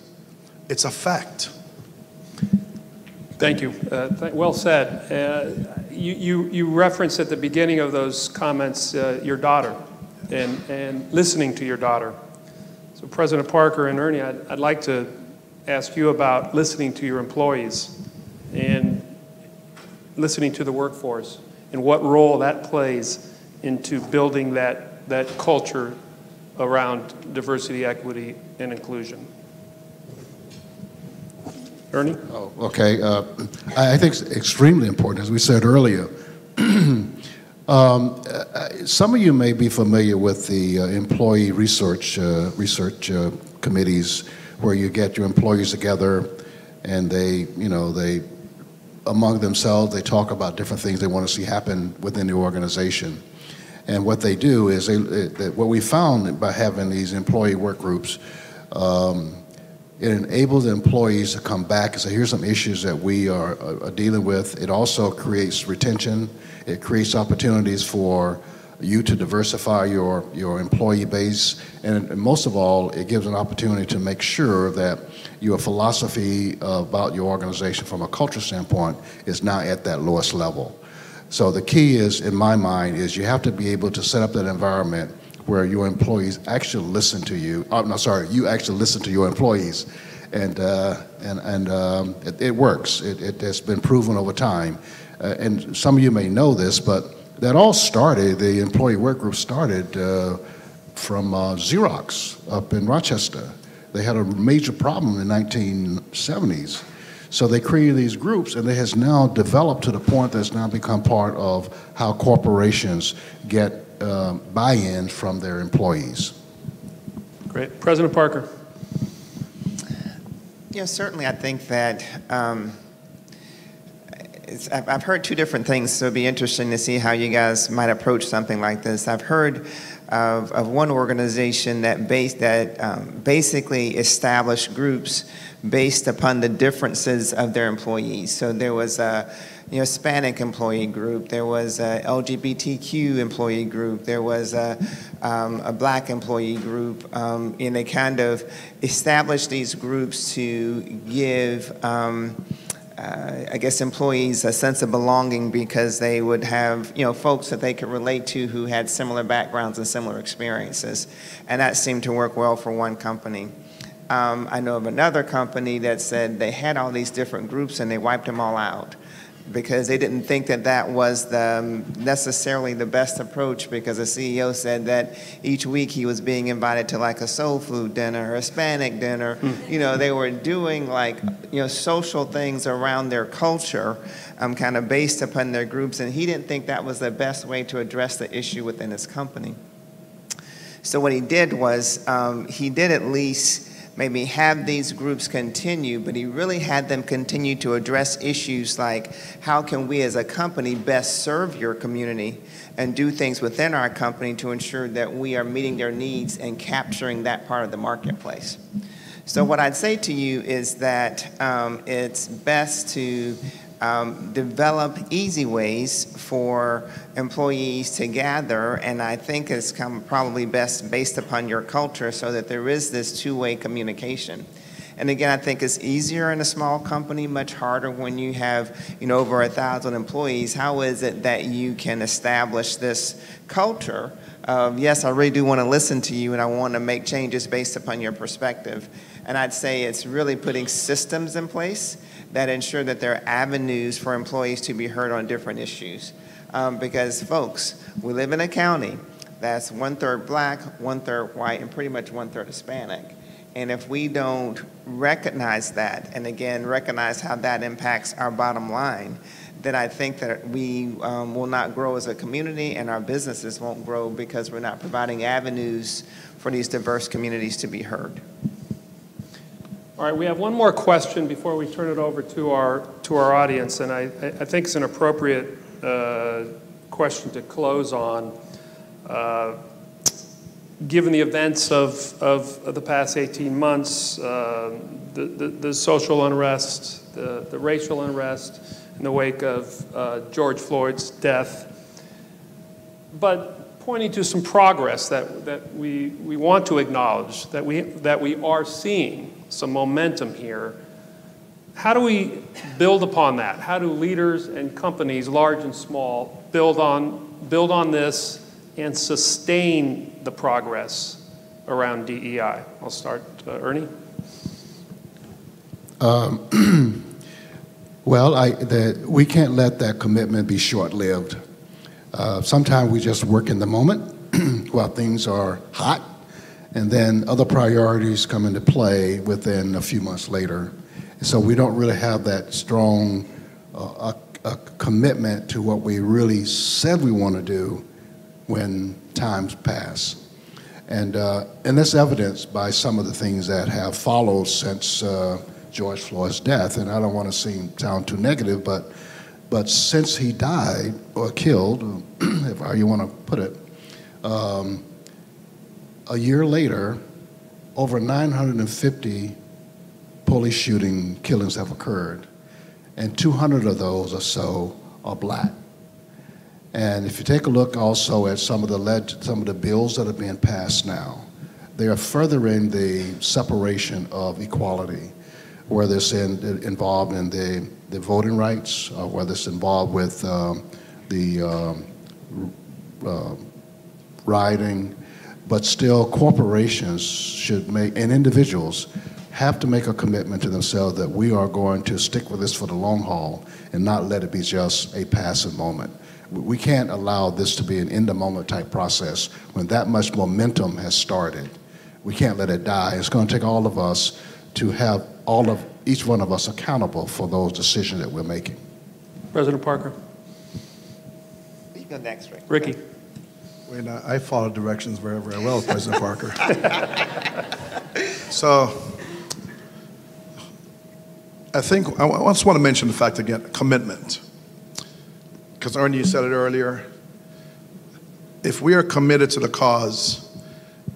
it's a fact. Thank you. Well said. You referenced at the beginning of those comments your daughter and listening to your daughter. So President Parker and Ernie, I'd like to ask you about listening to your employees and listening to the workforce and what role that plays into building that culture around diversity, equity, and inclusion. Ernie? Oh, okay. I think it's extremely important, as we said earlier. Some of you may be familiar with the employee research committees, where you get your employees together and they among themselves, they talk about different things they want to see happen within the organization. And what they do is, what we found by having these employee work groups, it enables the employees to come back and say, here's some issues that we are dealing with. It also creates retention. It creates opportunities for you to diversify your employee base. And most of all, it gives an opportunity to make sure that your philosophy about your organization from a culture standpoint is not at that lowest level. So the key is, in my mind, is you have to be able to set up that environment where your employees actually listen to you. Oh, no, sorry, you actually listen to your employees, and it works. It has been proven over time, and some of you may know this, but that all started. The employee work group started from Xerox up in Rochester. They had a major problem in the 1970s. So they created these groups, and it has now developed to the point that it's now become part of how corporations get buy-in from their employees. Great. President Parker. Yeah, certainly I think that I've heard two different things, so it'd be interesting to see how you guys might approach something like this. I've heard of one organization that basically established groups based upon the differences of their employees. So there was a Hispanic employee group, there was a LGBTQ employee group, there was a black employee group, and they kind of established these groups to give I guess employees a sense of belonging, because they would have folks that they could relate to who had similar backgrounds and similar experiences, and that seemed to work well for one company. I know of another company that said they had all these different groups and they wiped them all out because they didn't think that that was necessarily the best approach, because the CEO said that each week he was being invited to like a soul food dinner or a Hispanic dinner. They were doing like social things around their culture kind of based upon their groups, and he didn't think that was the best way to address the issue within his company. So what he did was he did at least maybe have these groups continue, but he really had them continue to address issues like, how can we as a company best serve your community and do things within our company to ensure that we are meeting their needs and capturing that part of the marketplace. So what I'd say to you is that it's best to develop easy ways for employees to gather, and I think it's probably best based upon your culture, so that there is this two-way communication. And again, I think it's easier in a small company, much harder when you have over 1,000 employees. How is it that you can establish this culture of, yes, I really do want to listen to you and I want to make changes based upon your perspective? And I'd say it's really putting systems in place that ensure that there are avenues for employees to be heard on different issues. Because folks, we live in a county that's 1/3 black, 1/3 white, and pretty much 1/3 Hispanic. And if we don't recognize that, and again, recognize how that impacts our bottom line, then I think that we will not grow as a community, and our businesses won't grow because we're not providing avenues for these diverse communities to be heard. All right, we have one more question before we turn it over to our audience, and I think it's an appropriate question to close on. Given the events of the past 18 months, the social unrest, the racial unrest in the wake of George Floyd's death, but pointing to some progress that we want to acknowledge, that we are seeing some momentum here. How do we build upon that? How do leaders and companies, large and small, build on this and sustain the progress around DEI? I'll start, Ernie. Well, we can't let that commitment be short-lived. Sometimes we just work in the moment while things are hot, and then other priorities come into play within a few months later. So we don't really have that strong a commitment to what we really said we want to do when times pass. And that's evidenced by some of the things that have followed since George Floyd's death. And I don't want to sound too negative, but since he died or killed, if how you want to put it, a year later, over 950 police shooting killings have occurred, and 200 of those or so are black. And if you take a look also at some of the bills that are being passed now, they are furthering the separation of equality, whether it's involved in the voting rights, or whether it's involved with the rioting, but still corporations should make, and individuals have to make a commitment to themselves that we are going to stick with this for the long haul and not let it be just a passive moment. We can't allow this to be an in-the-moment type process when that much momentum has started. We can't let it die. It's going to take all of us to have each one of us accountable for those decisions that we're making. President Parker. You go next, Rick. Ricky. Wait, I follow directions very, very well, President Parker. So, I think I just want to mention the fact again, commitment. Because Ernie, you said it earlier. If we are committed to the cause,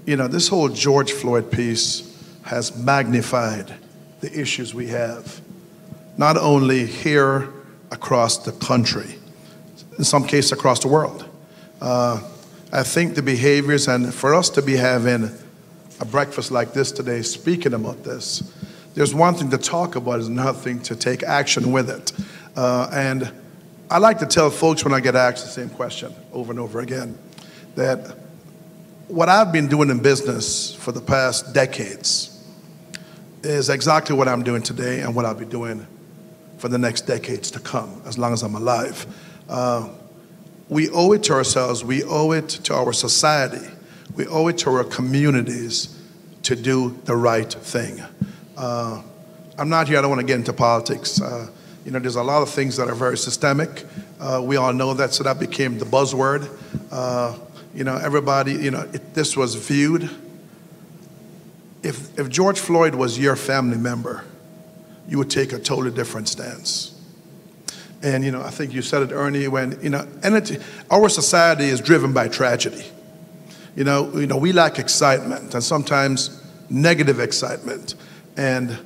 you know, this whole George Floyd piece has magnified the issues we have, not only here across the country, in some cases across the world. I think the behaviors, and for us to be having a breakfast like this today, speaking about this, there's one thing to talk about, is another thing to take action with it. And I like to tell folks when I get asked the same question over and over again, that what I've been doing in business for the past decades is exactly what I'm doing today and what I'll be doing for the next decades to come, as long as I'm alive. We owe it to ourselves, we owe it to our society, we owe it to our communities to do the right thing. I'm not here, I don't want to get into politics. You know, there's a lot of things that are very systemic. We all know that, so that became the buzzword. You know, everybody, you know, this was viewed. If George Floyd was your family member, you would take a totally different stance. And, you know, I think you said it, Ernie, when, you know, our society is driven by tragedy. You know, we lack excitement, and sometimes negative excitement. And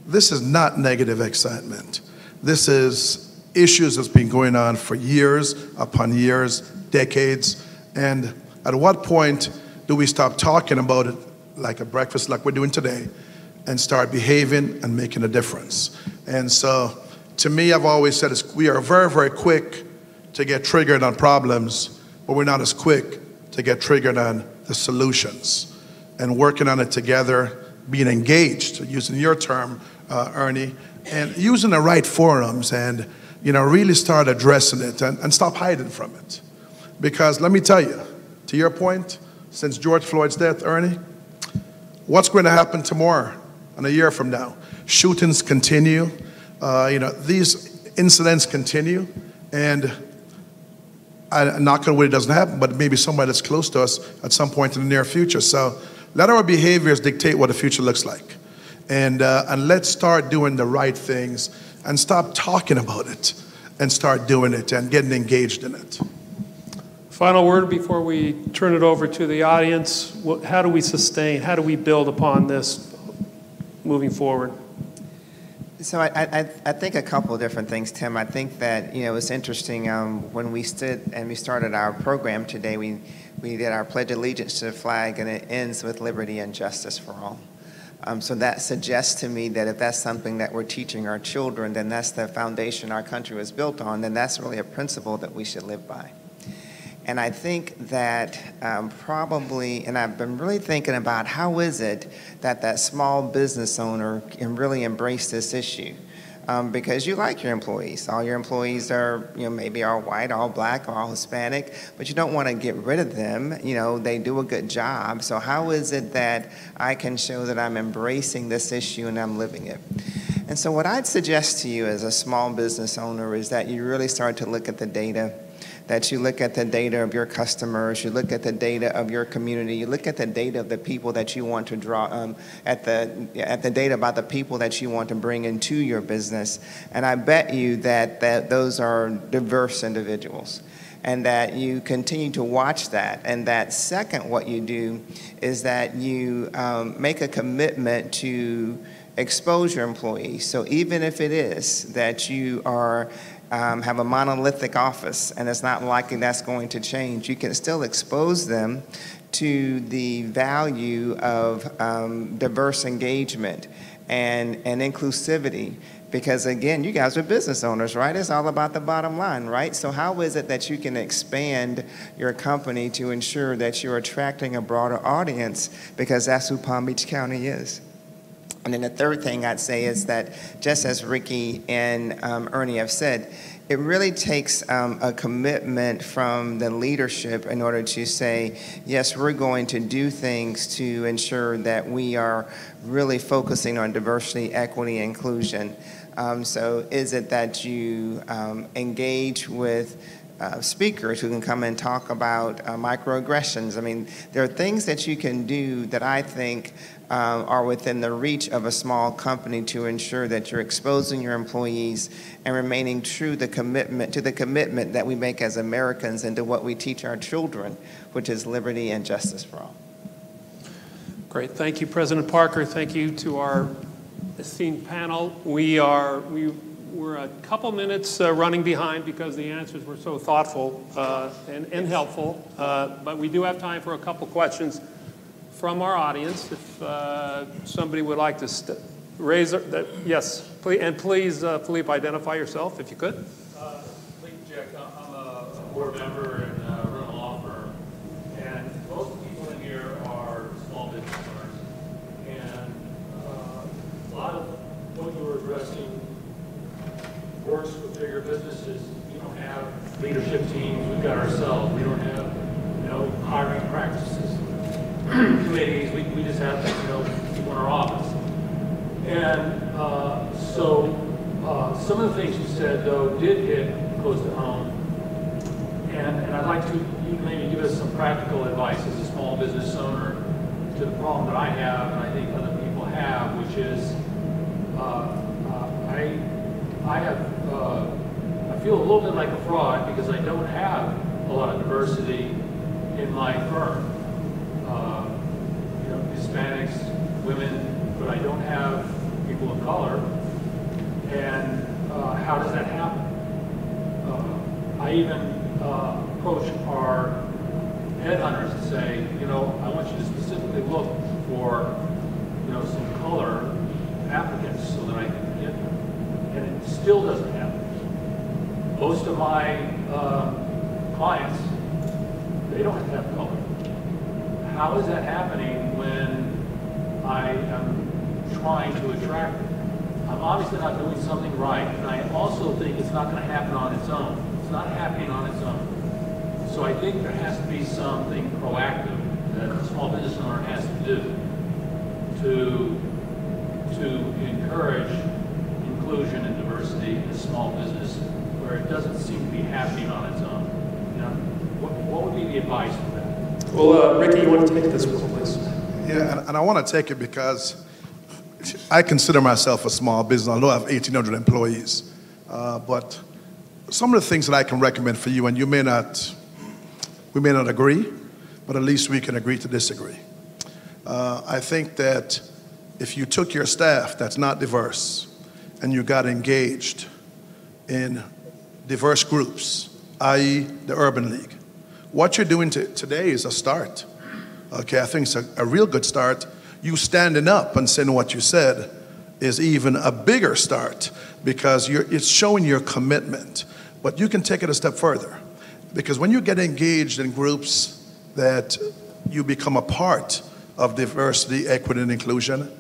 this is not negative excitement. This is issues that's been going on for years upon years, decades. And at what point do we stop talking about it like a breakfast like we're doing today and start behaving and making a difference? And so, to me, I've always said we are very, very quick to get triggered on problems, but we're not as quick to get triggered on the solutions. And working on it together, being engaged, using your term, Ernie, and using the right forums, and, you know, really start addressing it and stop hiding from it. Because let me tell you, to your point, since George Floyd's death, Ernie, what's going to happen tomorrow and a year from now? Shootings continue. These incidents continue, and I'm not going to wait it doesn't happen, but maybe somebody that's close to us at some point in the near future. So let our behaviors dictate what the future looks like. And let's start doing the right things and stop talking about it and start doing it and getting engaged in it. Final word before we turn it over to the audience. How do we sustain, how do we build upon this moving forward? So I think a couple of different things, Tim. I think that, it's interesting when we stood and we started our program today, we did our Pledge of Allegiance to the flag, and it ends with liberty and justice for all. So that suggests to me that if that's something that we're teaching our children, then that's the foundation our country was built on, then that's really a principle that we should live by. And I think that probably, and I've been really thinking about how is it that that small business owner can really embrace this issue? Because you like your employees. All your employees are, maybe all white, all black, or all Hispanic, but you don't want to get rid of them. They do a good job. So how is it that I can show that I'm embracing this issue and I'm living it? And so what I'd suggest to you as a small business owner is that you really start to look at the data, that you look at the data of your customers, you look at the data of your community, you look at the data of the people that you want to draw, at the data about the people that you want to bring into your business. And I bet you that those are diverse individuals, and that you continue to watch that. And that second, what you do is that you make a commitment to expose your employees. So even if it is that you are have a monolithic office, and it's not likely that's going to change, you can still expose them to the value of diverse engagement and inclusivity. Because again, you guys are business owners, right? It's all about the bottom line, right? So how is it that you can expand your company to ensure that you're attracting a broader audience? Because that's who Palm Beach County is. And then the third thing I'd say is that, just as Ricky and Ernie have said, it really takes a commitment from the leadership in order to say, yes, we're going to do things to ensure that we are really focusing on diversity, equity, and inclusion. So is it that you engage with speakers who can come and talk about microaggressions? I mean, there are things that you can do that I think are within the reach of a small company to ensure that you're exposing your employees and remaining true to the commitment that we make as Americans and to what we teach our children, which is liberty and justice for all. Great. Thank you, President Parker. Thank you to our esteemed panel. We're a couple minutes running behind because the answers were so thoughtful and helpful, but we do have time for a couple questions from our audience. If somebody would like to raise their, yes, please, and please, Philippe, identify yourself if you could. Philippe Jack, I'm a board member and run a law firm, and most people in here are small business owners, and a lot of what you were addressing works with bigger businesses. We don't have leadership teams. We've got ourselves. We don't have, hiring practices, committees. We just have, people in our office. And so some of the things you said, though, did hit close to home. And I'd like you to maybe give us some practical advice as a small business owner to the problem that I have, and I think other people have, which is I feel a little bit like a fraud because I don't have a lot of diversity in my firm. Hispanics, women, but I don't have people of color. And how does that happen? I even approach our headhunters and say, I want you to specifically look for, some color applicants so that I can get them. And it still doesn't happen. Most of my clients, they don't have color. How is that happening when I am trying to attract them? I'm obviously not doing something right, and I also think it's not going to happen on its own. It's not happening on its own. So I think there has to be something proactive that a small business owner has to do. to encourage inclusion and diversity in small business where it doesn't seem to be happening on its own? You know, what would be the advice for that? Well, Ricky, you want to take this one, please? Yeah, and I want to take it because I consider myself a small business, although I have 1,800 employees. But some of the things that I can recommend for you, and we may not agree, but at least we can agree to disagree. I think that if you took your staff that's not diverse and you got engaged in diverse groups, i.e. the Urban League, what you're doing today is a start. Okay, I think it's a real good start. You standing up and saying what you said is even a bigger start because it's showing your commitment. But you can take it a step further because when you get engaged in groups that you become a part of diversity, equity, and inclusion,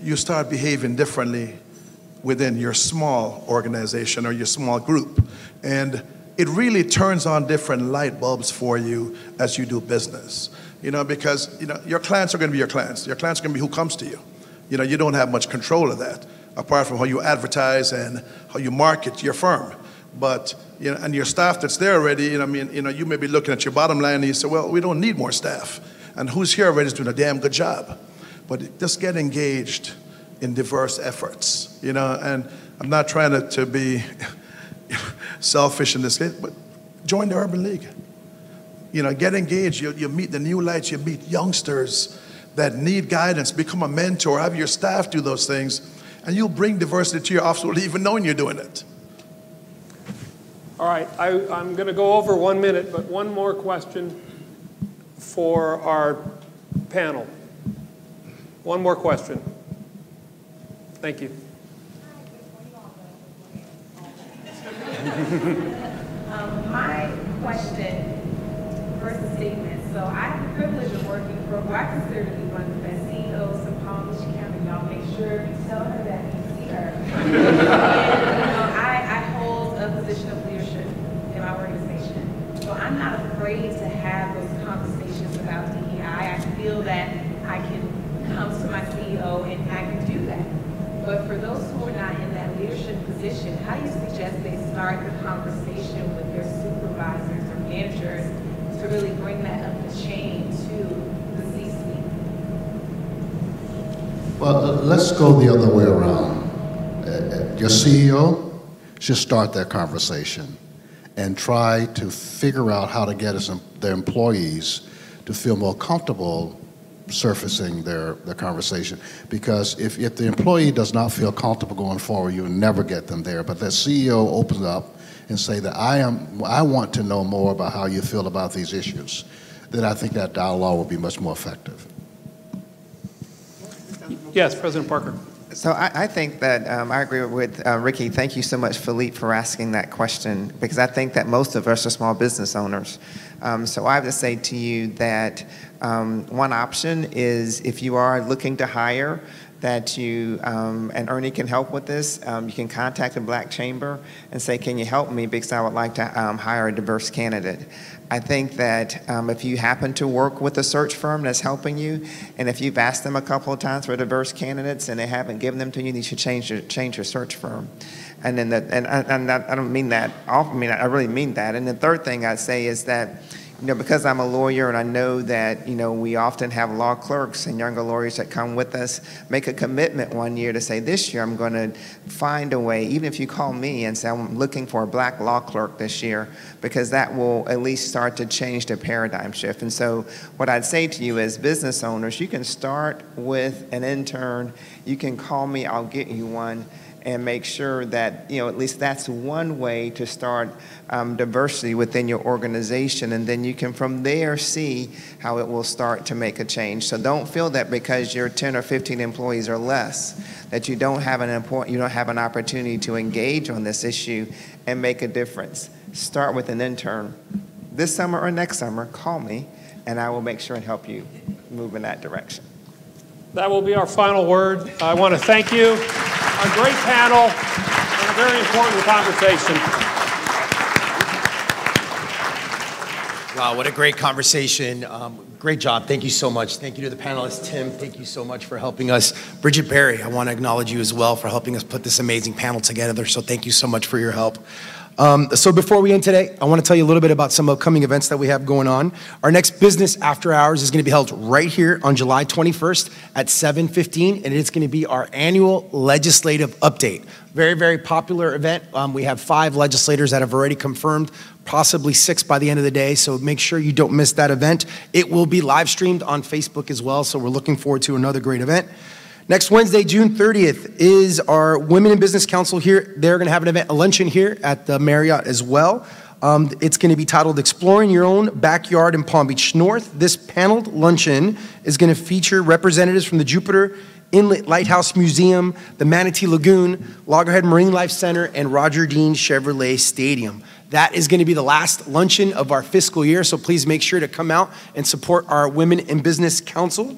you start behaving differently within your small organization or your small group. And it really turns on different light bulbs for you as you do business. You know, because, you know, your clients are going to be your clients. Your clients are going to be who comes to you. You know, you don't have much control of that, apart from how you advertise and how you market your firm. But, you know, and your staff that's there already, you know, I mean, you know, you may be looking at your bottom line and you say, well, we don't need more staff. And who's here already is doing a damn good job. But just get engaged in diverse efforts, you know, and I'm not trying to be selfish in this case, but join the Urban League. You know, get engaged. You meet the new lights. You meet youngsters that need guidance. Become a mentor. Have your staff do those things. And you'll bring diversity to your office without even knowing you're doing it. All right. I'm going to go over 1 minute, but one more question for our panel. One more question. Thank you. My question, first statement. So I have the privilege of working for who I consider to be one of the best CEOs in Palm Beach County. Y'all make sure you tell her that you see her. And, you know, I hold a position of leadership in my organization. So I'm not afraid to have those conversations about DEI. I feel that I can come to my CEO and I can do that. But for those who are not in that leadership position, how do you suggest they start the conversation with their supervisors or managers to really bring that up the chain to the C-suite? Well, let's go the other way around. Your CEO should start that conversation and try to figure out how to get their employees to feel more comfortable surfacing their conversation. Because if the employee does not feel comfortable going forward, you'll never get them there. But the CEO opens up and say that I want to know more about how you feel about these issues, then I think that dialogue will be much more effective. Yes, President Parker. So I think that I agree with Ricky. Thank you so much, Philippe, for asking that question, because I think that most of us are small business owners. So I have to say to you that one option is if you are looking to hire, that you, and Ernie can help with this, you can contact the Black Chamber and say, can you help me because I would like to hire a diverse candidate. I think that if you happen to work with a search firm that's helping you, and if you've asked them a couple of times for diverse candidates and they haven't given them to you, you should change your search firm. And then I don't mean that often, I really mean that. And the third thing I'd say is that, you know, because I'm a lawyer and I know that, you know, we often have law clerks and younger lawyers that come with us, make a commitment one year to say, this year I'm going to find a way, even if you call me and say, I'm looking for a black law clerk this year, because that will at least start to change the paradigm shift. And so what I'd say to you as business owners, you can start with an intern, you can call me, I'll get you one, and make sure that, you know, at least that's one way to start diversity within your organization, and then you can from there see how it will start to make a change. So don't feel that because you're 10 or 15 employees or less that you don't have an opportunity to engage on this issue and make a difference. Start with an intern. This summer or next summer, call me, and I will make sure and help you move in that direction. That will be our final word. I want to thank you. A great panel and a very important conversation. Wow, what a great conversation. Great job. Thank you so much. Thank you to the panelists. Tim, thank you so much for helping us. Bridget Berry, I want to acknowledge you as well for helping us put this amazing panel together. So thank you so much for your help. So before we end today, I want to tell you a little bit about some upcoming events that we have going on. Our next business after hours is going to be held right here on July 21st at 7:15, and it's going to be our annual legislative update. Very, very popular event. We have 5 legislators that have already confirmed, possibly 6 by the end of the day, so make sure you don't miss that event. It will be live streamed on Facebook as well, so we're looking forward to another great event. Next Wednesday, June 30th, is our Women in Business Council here. They're going to have an event, a luncheon here at the Marriott as well. It's going to be titled Exploring Your Own Backyard in Palm Beach North. This paneled luncheon is going to feature representatives from the Jupiter Inlet Lighthouse Museum, the Manatee Lagoon, Loggerhead Marine Life Center, and Roger Dean Chevrolet Stadium. That is going to be the last luncheon of our fiscal year, so please make sure to come out and support our Women in Business Council.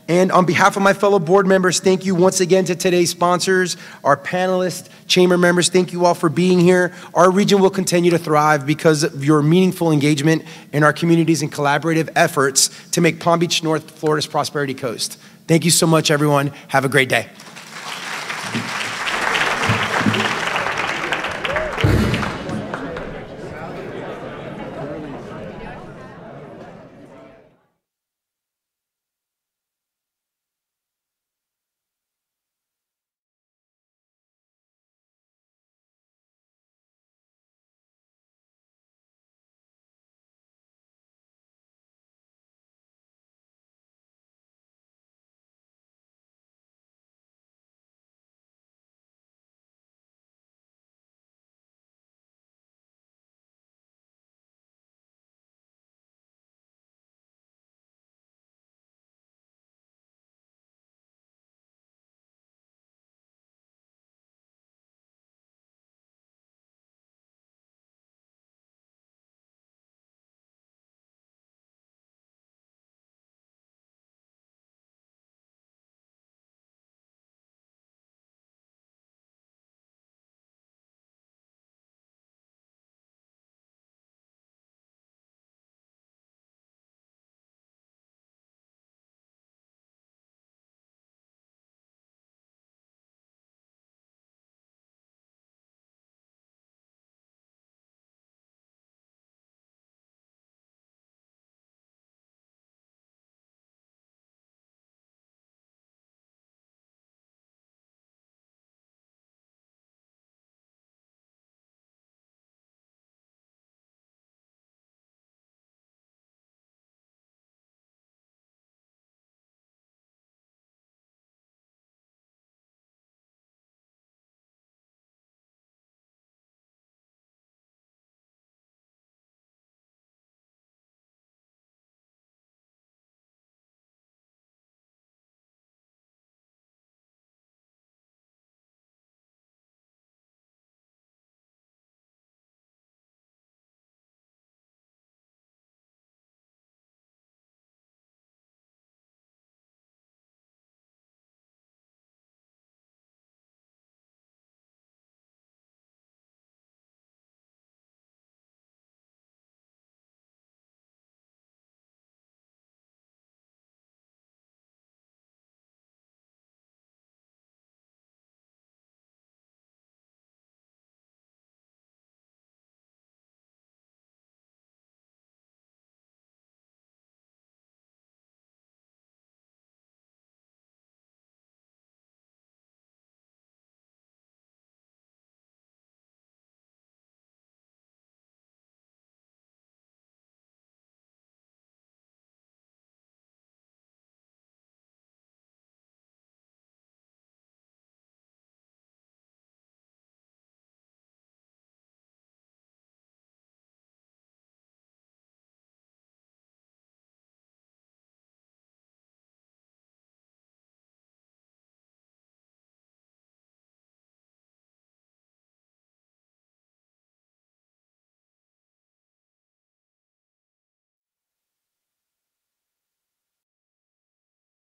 And on behalf of my fellow board members, thank you once again to today's sponsors, our panelists, chamber members, thank you all for being here. Our region will continue to thrive because of your meaningful engagement in our communities and collaborative efforts to make Palm Beach North Florida's Prosperity Coast. Thank you so much, everyone. Have a great day.